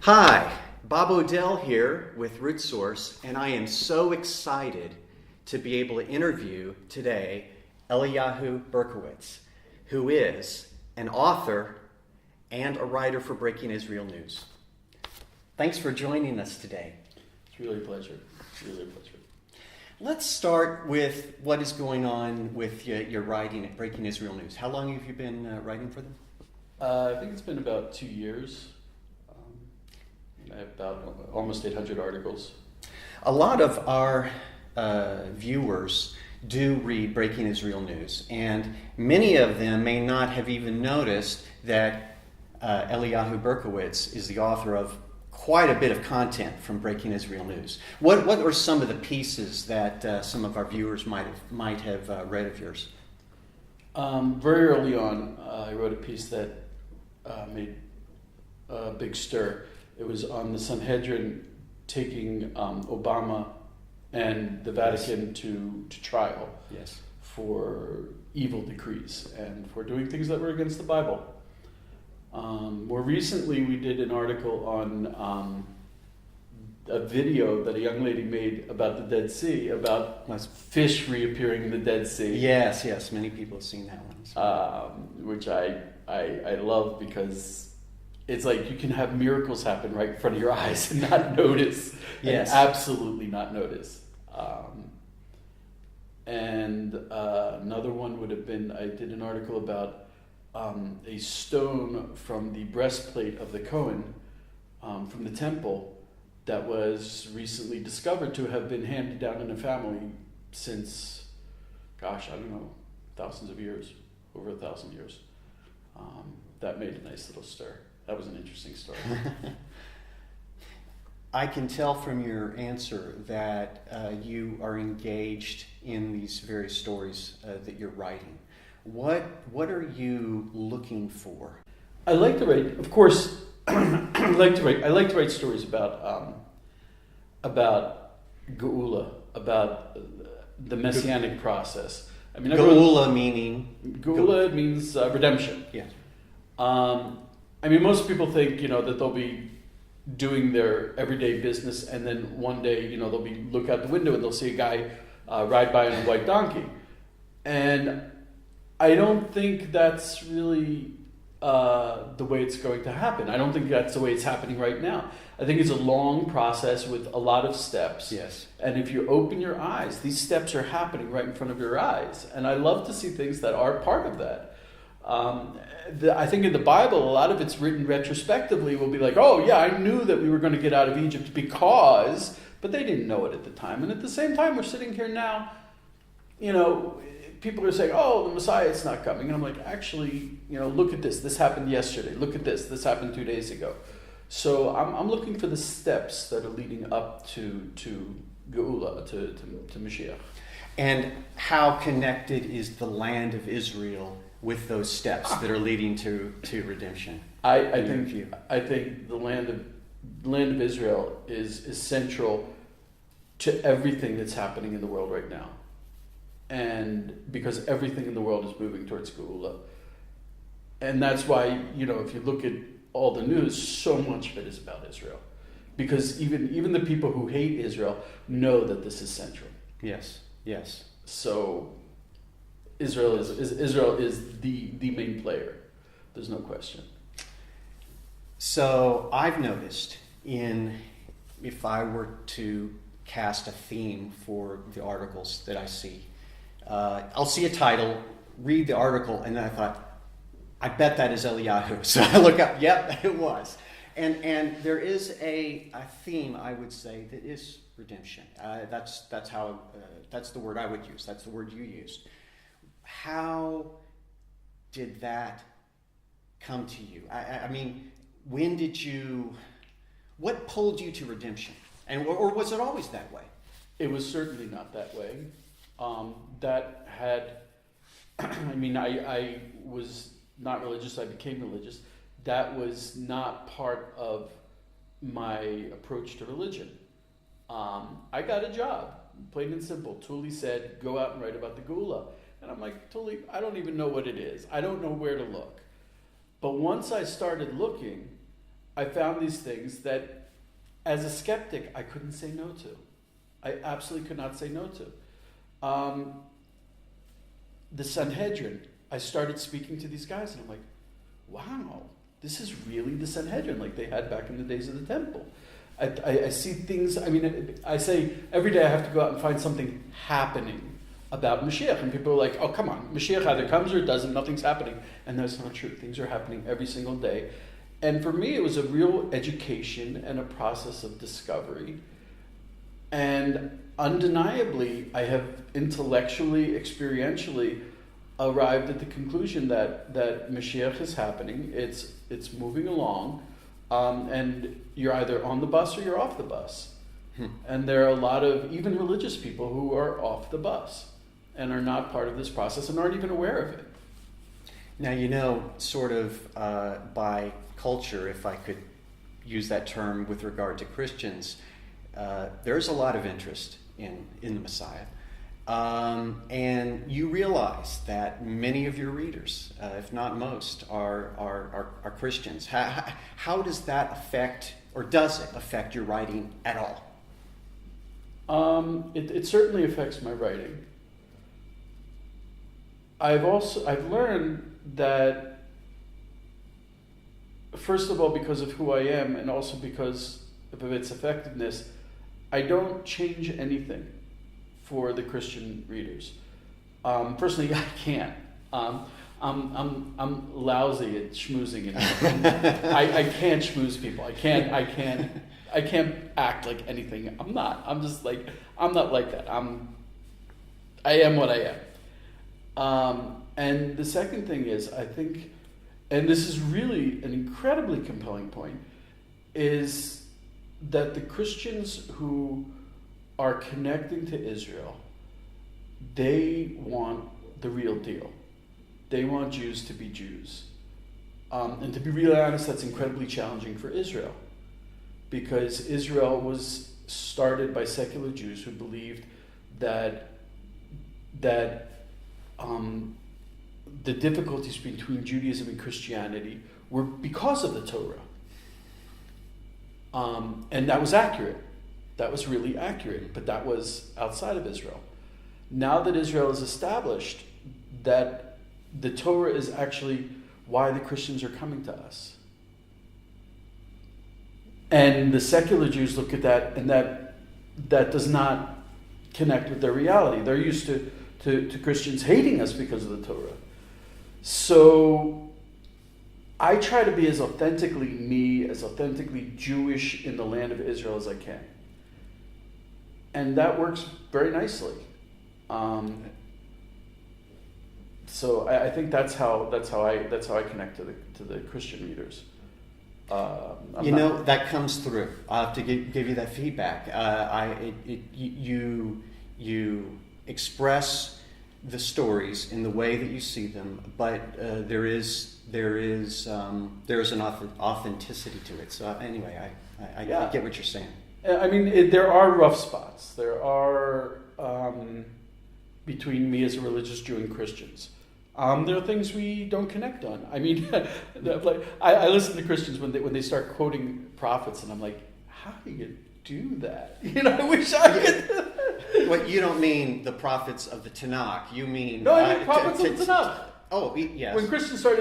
Hi, Bob Odell here with Root Source, and I am so excited to be able to interview today Eliyahu Berkowitz, who is an author and a writer for Breaking Israel News. Thanks for joining us today. It's really a pleasure. Really a pleasure. Let's start with what is going on with your writing at Breaking Israel News. How long have you been writing for them? I think it's been about 2 years. I have about almost 800 articles. A lot of our viewers do read Breaking Israel News, and many of them may not have even noticed that Eliyahu Berkowitz is the author of quite a bit of content from Breaking Israel News. What are some of the pieces that some of our viewers might have read of yours? Very early on, I wrote a piece that made a big stir. It was on the Sanhedrin taking Obama and the Vatican to trial for evil decrees and for doing things that were against the Bible. More recently, we did an article on a video that a young lady made about the Dead Sea, about fish reappearing in the Dead Sea. Yes, many people have seen that one. Which I love, because it's like you can have miracles happen right in front of your eyes and not notice. Yes. And absolutely not notice. Another one would have been, I did an article about a stone from the breastplate of the Cohen from the temple that was recently discovered to have been handed down in a family since, thousands of years, over 1,000 years. That made a nice little stir. That was an interesting story. I can tell from your answer that you are engaged in these various stories that you're writing. What are you looking for? I like to write, of course. I like to write stories about Geula, about the messianic process. I mean, Geula meaning? Geula means redemption. Yes. Most people think, that they'll be doing their everyday business, and then one day, they'll look out the window and they'll see a guy ride by on a white donkey. And I don't think that's really the way it's going to happen. I don't think that's the way it's happening right now. I think it's a long process with a lot of steps. Yes. And if you open your eyes, these steps are happening right in front of your eyes. And I love to see things that are part of that. I think in the Bible, a lot of it's written retrospectively. We'll be like, oh yeah, I knew that we were going to get out of Egypt because, but they didn't know it at the time. And at the same time, we're sitting here now, people are saying, oh, the Messiah is not coming. And I'm like, actually, look at this. This happened yesterday. Look at this. This happened 2 days ago. So I'm looking for the steps that are leading up to Geula, to Mashiach. And how connected is the land of Israel with those steps that are leading to redemption? I think the land of Israel is central to everything that's happening in the world right now. And because everything in the world is moving towards Geula. And that's why, if you look at all the news, so much of it is about Israel. Because even the people who hate Israel know that this is central. Yes. So Israel is the main player. There's no question. So I've noticed if I were to cast a theme for the articles that I see, I'll see a title, read the article, and then I thought, I bet that is Eliyahu. So I look up, yep, it was. And there is a theme, I would say, that is redemption. That's the word I would use. That's the word you used. How did that come to you? What pulled you to redemption? Or was it always that way? It was certainly not that way. I was not religious. I became religious. That was not part of my approach to religion. I got a job, plain and simple. Tuli said, go out and write about the Geula. And I'm like, Tuli, I don't even know what it is. I don't know where to look. But once I started looking, I found these things that, as a skeptic, I couldn't say no to. I absolutely could not say no to. The Sanhedrin, I started speaking to these guys, and I'm like, wow, this is really the Sanhedrin like they had back in the days of the temple. I see things, I say every day I have to go out and find something happening about Mashiach. And people are like, oh, come on, Mashiach either comes or doesn't, nothing's happening. And that's not true. Things are happening every single day. And for me, it was a real education and a process of discovery. And undeniably, I have intellectually, experientially arrived at the conclusion that Mashiach is happening. It's moving along. And you're either on the bus or you're off the bus. And there are a lot of even religious people who are off the bus and are not part of this process and aren't even aware of it. Now, sort of by culture, if I could use that term with regard to Christians, there's a lot of interest in the Messiah. And you realize that many of your readers, if not most, are Christians. How does that affect, or does it affect your writing at all? It certainly affects my writing. I've learned that, first of all, because of who I am, and also because of its effectiveness, I don't change anything for the Christian readers. Personally, I can't. I'm lousy at schmoozing. I can't schmooze people. I can't act like anything. I'm not. I'm not like that. I am what I am. And the second thing is, I think, and this is really an incredibly compelling point, is that the Christians who are connecting to Israel, they want the real deal. They want Jews to be Jews. And to be really honest, that's incredibly challenging for Israel, because Israel was started by secular Jews who believed that the difficulties between Judaism and Christianity were because of the Torah. And that was accurate. That was really accurate, but that was outside of Israel. Now that Israel is established, that the Torah is actually why the Christians are coming to us. And the secular Jews look at that, and that does not connect with their reality. They're used to Christians hating us because of the Torah. So I try to be as authentically me, as authentically Jewish in the land of Israel as I can. And that works very nicely. So I think that's how I connect to the Christian readers. That comes through. I'll have to give you that feedback. You express the stories in the way that you see them, but there is an authenticity to it. So anyway, I get what you're saying. I mean, there are rough spots. There are between me as a religious Jew and Christians. There are things we don't connect on. I mean, like I listen to Christians when they start quoting prophets, and I'm like, how do you do that? I wish I could. Well, you don't mean the prophets of the Tanakh. You mean no, I mean prophets of the Tanakh. Oh, yes. When Christians start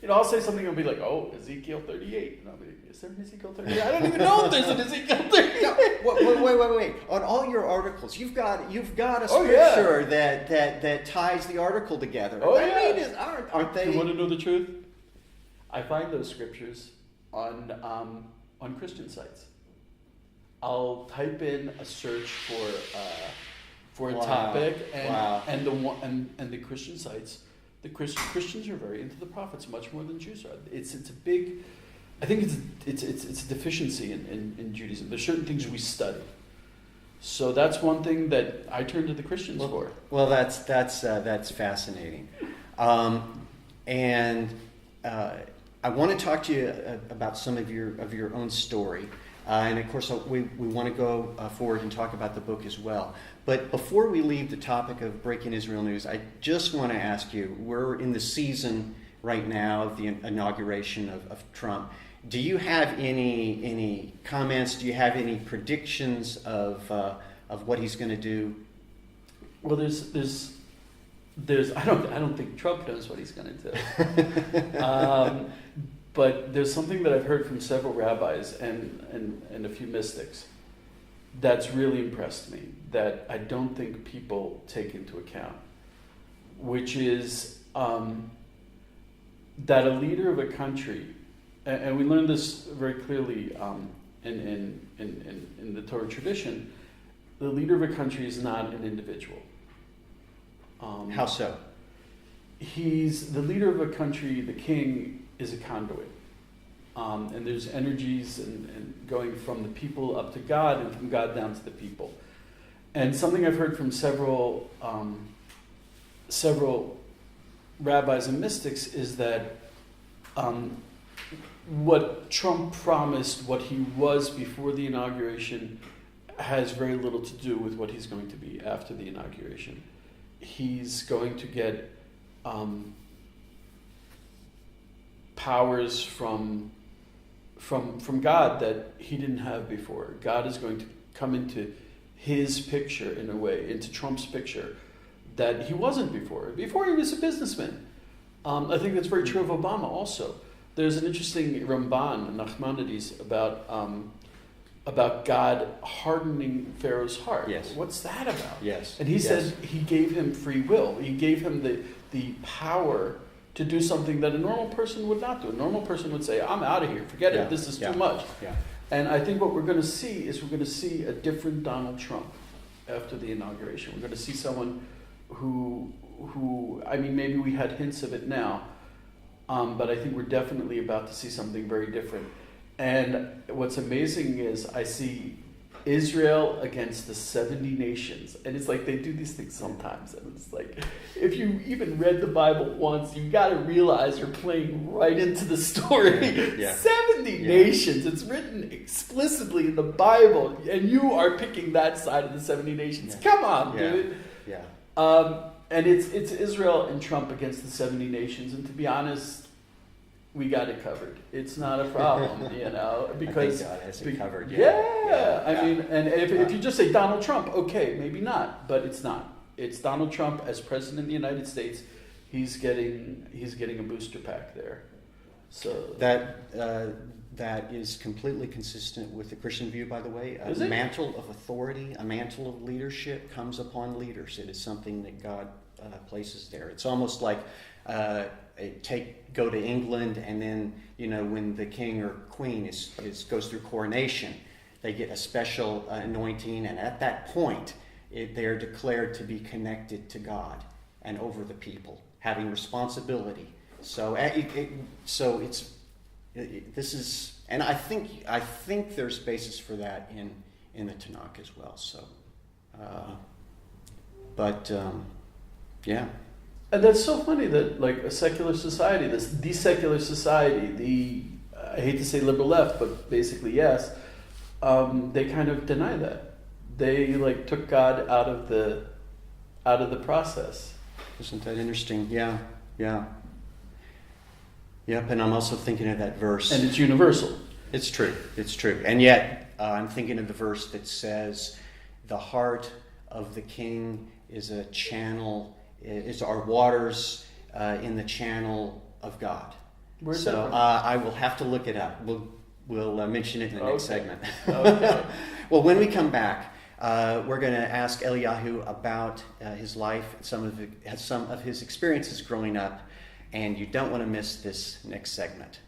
I'll say something and I'll be like, oh, Ezekiel 38. And I'll be like, is there an Ezekiel 38? I don't even know if there's an Ezekiel 38. No, wait. On all your articles, you've got a scripture that ties the article together. Oh, yeah. Aren't they? You want to know the truth? I find those scriptures on Christian sites. I'll type in a search for a topic, and the Christian sites. The Christians are very into the prophets, much more than Jews are. It's a big. I think it's a deficiency in Judaism. There's certain things we study. So that's one thing that I turn to the Christians for. Well, that's fascinating, and I want to talk to you about some of your own story. And of course, we want to go forward and talk about the book as well. But before we leave the topic of Breaking Israel News, I just want to ask you, we're in the season right now of the inauguration of Trump. Do you have any comments? Do you have any predictions of what he's going to do? Well, there's I don't think Trump knows what he's going to do. But there's something that I've heard from several rabbis and a few mystics that's really impressed me, that I don't think people take into account, which is that a leader of a country, and we learned this very clearly in the Torah tradition, the leader of a country is not an individual. How so? He's the leader of a country. The king is a conduit, and there's energies and going from the people up to God, and from God down to the people. And something I've heard from several rabbis and mystics is that what Trump promised, what he was before the inauguration, has very little to do with what he's going to be after the inauguration. He's going to get powers from God that he didn't have before. God is going to come into his picture, in a way, into Trump's picture that he wasn't before. Before he was a businessman. I think that's very true of Obama also. There's an interesting Ramban, Nachmanides, about God hardening Pharaoh's heart. Yes. What's that about? Yes. And he says he gave him free will. He gave him the power to do something that a normal person would not do. A normal person would say, I'm out of here, forget it, this is too much. Yeah. And I think what we're going to see is we're going to see a different Donald Trump after the inauguration. We're going to see someone who I mean, maybe we had hints of it now, but I think we're definitely about to see something very different. And what's amazing is I see Israel against the 70 nations. And it's like they do these things sometimes. And it's like, if you even read the Bible once, you got to realize you're playing right into the story. Yeah. 70 nations. It's written explicitly in the Bible. And you are picking that side of the 70 nations. Yeah. Come on, Yeah. dude. Yeah. And it's Israel and Trump against the 70 nations. And to be honest, we got it covered. It's not a problem, because I think God has it covered. I mean, and if you just say Donald Trump, okay, maybe not, but it's not. It's Donald Trump as president of the United States. He's getting a booster pack there. So that is completely consistent with the Christian view, by the way. A Is it? mantle of authority, a mantle of leadership comes upon leaders. It is something that God places there. It's almost like go to England, and then when the king or queen goes through coronation, they get a special anointing, and at that point, they are declared to be connected to God and over the people, having responsibility. So this is, and I think there's basis for that in the Tanakh as well. So, yeah. And that's so funny that like a secular society, the secular society, I hate to say liberal left, but basically yes, they kind of deny that. They like took God out of the process. Isn't that interesting? Yeah. Yep, and I'm also thinking of that verse. And it's universal. It's true. And yet, I'm thinking of the verse that says, the heart of the king is a channel, is our waters in the channel of God. Where's so that from? I will have to look it up. We'll mention it in the next segment. Okay. Well, when we come back, we're going to ask Eliyahu about his life, some of his experiences growing up, and you don't want to miss this next segment.